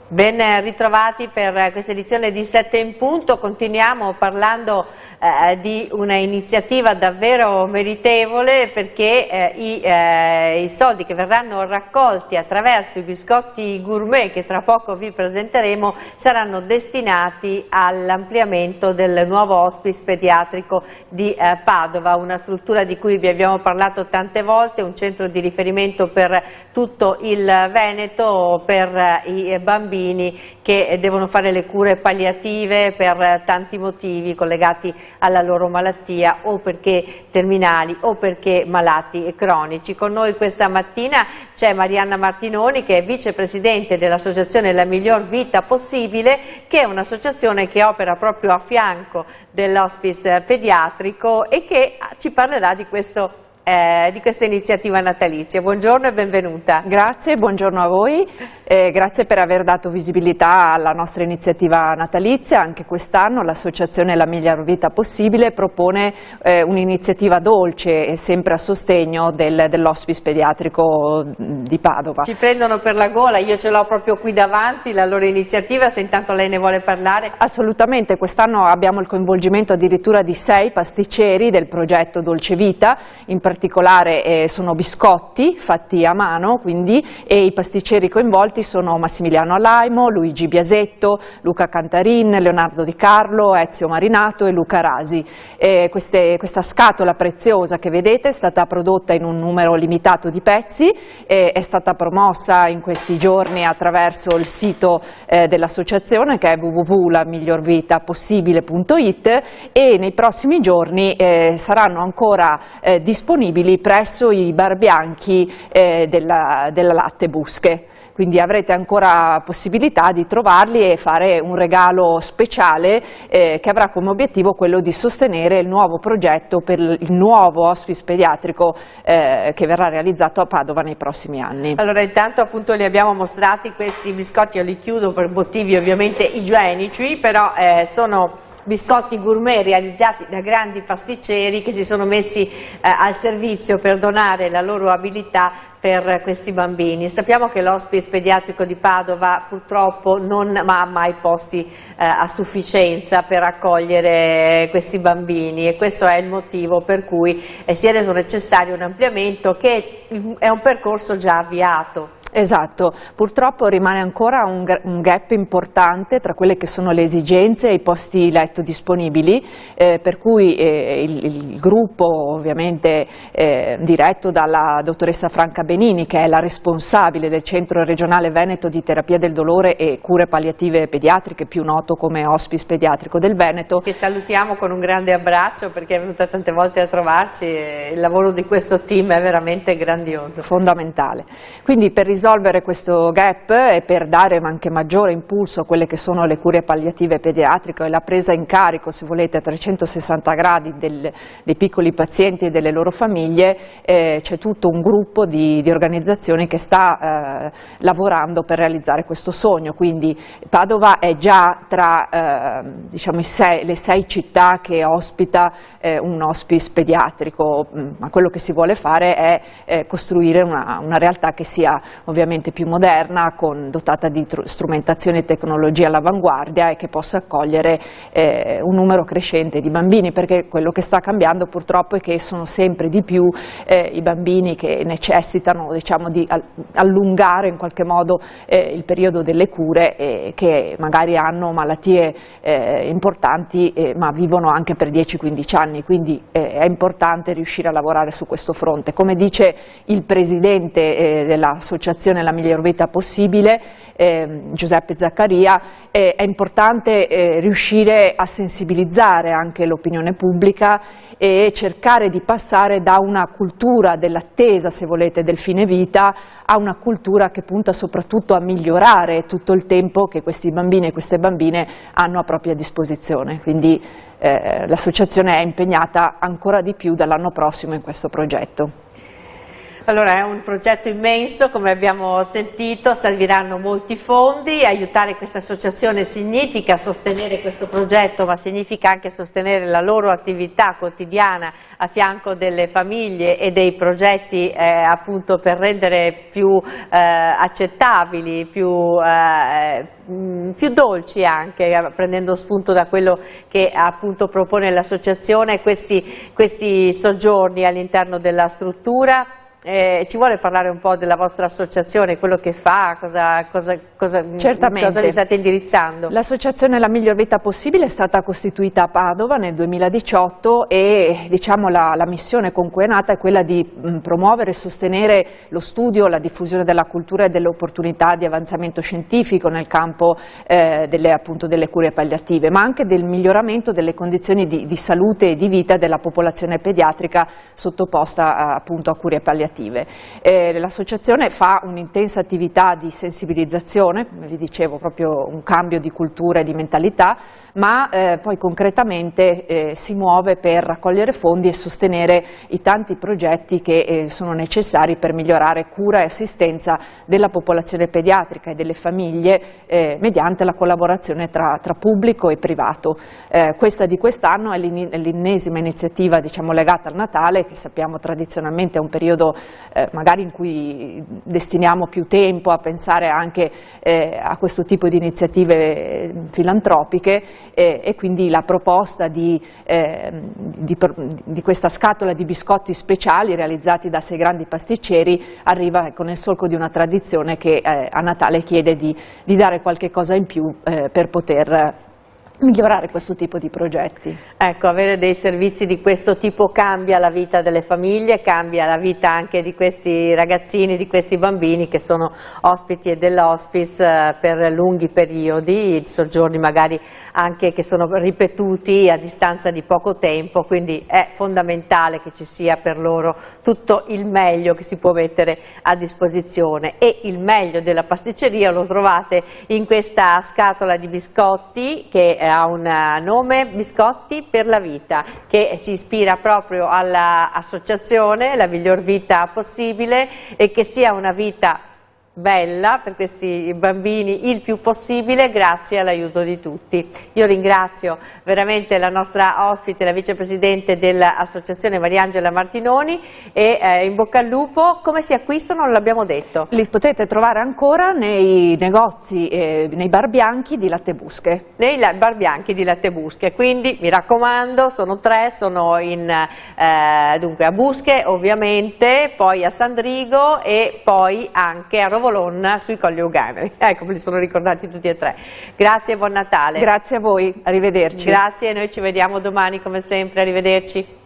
Ben ritrovati per questa edizione di 7 in punto. Continuiamo parlando di una iniziativa davvero meritevole, perché i soldi che verranno raccolti attraverso i biscotti gourmet che tra poco vi presenteremo saranno destinati all'ampliamento del nuovo hospice pediatrico di Padova, una struttura di cui vi abbiamo parlato tante volte, un centro di riferimento per tutto il Veneto, per i bambini che devono fare le cure palliative per tanti motivi collegati alla loro malattia, o perché terminali o perché malati e cronici. Con noi questa mattina c'è Marianna Martinoni, che è vicepresidente dell'associazione La Miglior Vita Possibile, che è un'associazione che opera proprio a fianco dell'hospice pediatrico e che ci parlerà di questa iniziativa natalizia. Buongiorno e benvenuta. Grazie, buongiorno a voi, grazie per aver dato visibilità alla nostra iniziativa natalizia. Anche quest'anno l'associazione La Miglior Vita Possibile propone un'iniziativa dolce e sempre a sostegno dell'hospice pediatrico di Padova. Ci prendono per la gola, io ce l'ho proprio qui davanti, la loro iniziativa, se intanto lei ne vuole parlare. Assolutamente, quest'anno abbiamo il coinvolgimento addirittura di 6 pasticceri del progetto Dolce Vita, in particolare sono biscotti fatti a mano, e i pasticceri coinvolti sono Massimiliano Alaimo, Luigi Biasetto, Luca Cantarin, Leonardo Di Carlo, Ezio Marinato e Luca Rasi. Questa scatola preziosa che vedete è stata prodotta in un numero limitato di pezzi, è stata promossa in questi giorni attraverso il sito dell'associazione, che è www.lamigliorvitapossibile.it, e nei prossimi giorni saranno ancora disponibili presso i bar bianchi della Latte Busche. Quindi avrete ancora possibilità di trovarli e fare un regalo speciale che avrà come obiettivo quello di sostenere il nuovo progetto per il nuovo hospice pediatrico che verrà realizzato a Padova nei prossimi anni. Allora, intanto appunto li abbiamo mostrati questi biscotti, io li chiudo per motivi ovviamente igienici, però sono biscotti gourmet realizzati da grandi pasticceri che si sono messi al servizio per donare la loro abilità per questi bambini. Sappiamo che l'hospice pediatrico di Padova purtroppo non ha mai posti a sufficienza per accogliere questi bambini, e questo è il motivo per cui si è reso necessario un ampliamento, che è un percorso già avviato. Esatto, purtroppo rimane ancora un gap importante tra quelle che sono le esigenze e i posti letto disponibili, per cui il gruppo, ovviamente diretto dalla dottoressa Franca Benini, che è la responsabile del Centro Regionale Veneto di Terapia del Dolore e Cure Palliative Pediatriche, più noto come Hospice Pediatrico del Veneto. Che salutiamo con un grande abbraccio, perché è venuta tante volte a trovarci, e il lavoro di questo team è veramente grandioso. Fondamentale. Quindi per risolvere questo gap e per dare anche maggiore impulso a quelle che sono le cure palliative pediatriche e la presa in carico, se volete, a 360 gradi dei piccoli pazienti e delle loro famiglie, c'è tutto un gruppo di organizzazioni che sta lavorando per realizzare questo sogno. Quindi Padova è già tra diciamo le 6 città che ospita un hospice pediatrico, ma quello che si vuole fare è costruire una realtà che sia ovviamente più moderna, dotata di strumentazione e tecnologia all'avanguardia, e che possa accogliere un numero crescente di bambini, perché quello che sta cambiando purtroppo è che sono sempre di più i bambini che necessitano, diciamo, di allungare in qualche modo il periodo delle cure, che magari hanno malattie importanti ma vivono anche per 10-15 anni, quindi è importante riuscire a lavorare su questo fronte. Come dice il presidente dell'associazione La Miglior Vita Possibile, Giuseppe Zaccaria, è importante riuscire a sensibilizzare anche l'opinione pubblica e cercare di passare da una cultura dell'attesa, se volete, del fine vita, a una cultura che punta soprattutto a migliorare tutto il tempo che questi bambini e queste bambine hanno a propria disposizione. Quindi l'associazione è impegnata ancora di più dall'anno prossimo in questo progetto. Allora è un progetto immenso, come abbiamo sentito, serviranno molti fondi, aiutare questa associazione significa sostenere questo progetto, ma significa anche sostenere la loro attività quotidiana a fianco delle famiglie e dei progetti appunto per rendere più accettabili, più dolci anche, prendendo spunto da quello che appunto propone l'associazione, questi soggiorni all'interno della struttura. Ci vuole parlare un po' della vostra associazione, quello che fa, cosa vi state indirizzando? L'associazione La Miglior Vita Possibile è stata costituita a Padova nel 2018 e diciamo la missione con cui è nata è quella di promuovere e sostenere lo studio, la diffusione della cultura e delle opportunità di avanzamento scientifico nel campo delle cure palliative, ma anche del miglioramento delle condizioni di salute e di vita della popolazione pediatrica sottoposta appunto a cure palliative. L'associazione fa un'intensa attività di sensibilizzazione, come vi dicevo, proprio un cambio di cultura e di mentalità, ma poi concretamente si muove per raccogliere fondi e sostenere i tanti progetti che sono necessari per migliorare cura e assistenza della popolazione pediatrica e delle famiglie mediante la collaborazione tra pubblico e privato. Questa di quest'anno è l'ennesima iniziativa, diciamo, legata al Natale, che sappiamo tradizionalmente è un periodo magari in cui destiniamo più tempo a pensare anche a questo tipo di iniziative filantropiche e quindi la proposta di questa scatola di biscotti speciali realizzati da 6 grandi pasticceri arriva nel solco di una tradizione che a Natale chiede di dare qualche cosa in più per poter migliorare questo tipo di progetti. Ecco, avere dei servizi di questo tipo cambia la vita delle famiglie, cambia la vita anche di questi ragazzini, di questi bambini che sono ospiti e dell'hospice per lunghi periodi, soggiorni magari anche che sono ripetuti a distanza di poco tempo, quindi è fondamentale che ci sia per loro tutto il meglio che si può mettere a disposizione, e il meglio della pasticceria lo trovate in questa scatola di biscotti che ha un nome, Biscotti per la Vita, che si ispira proprio all'associazione La Miglior Vita Possibile, e che sia una vita bella per questi bambini il più possibile grazie all'aiuto di tutti. Io ringrazio veramente la nostra ospite, la vicepresidente dell'associazione Mariangela Martinoni, e in bocca al lupo. Come si acquistano? Non l'abbiamo detto. Li potete trovare ancora nei negozi, nei bar bianchi di Lattebusche. Nei bar bianchi di Lattebusche, quindi mi raccomando, sono 3, sono dunque a Busche ovviamente, poi a Sandrigo e poi anche a Rovolon sui Colli Euganei. Ecco, me li sono ricordati tutti e 3. Grazie e buon Natale. Grazie a voi, arrivederci. Grazie, noi ci vediamo domani come sempre, arrivederci.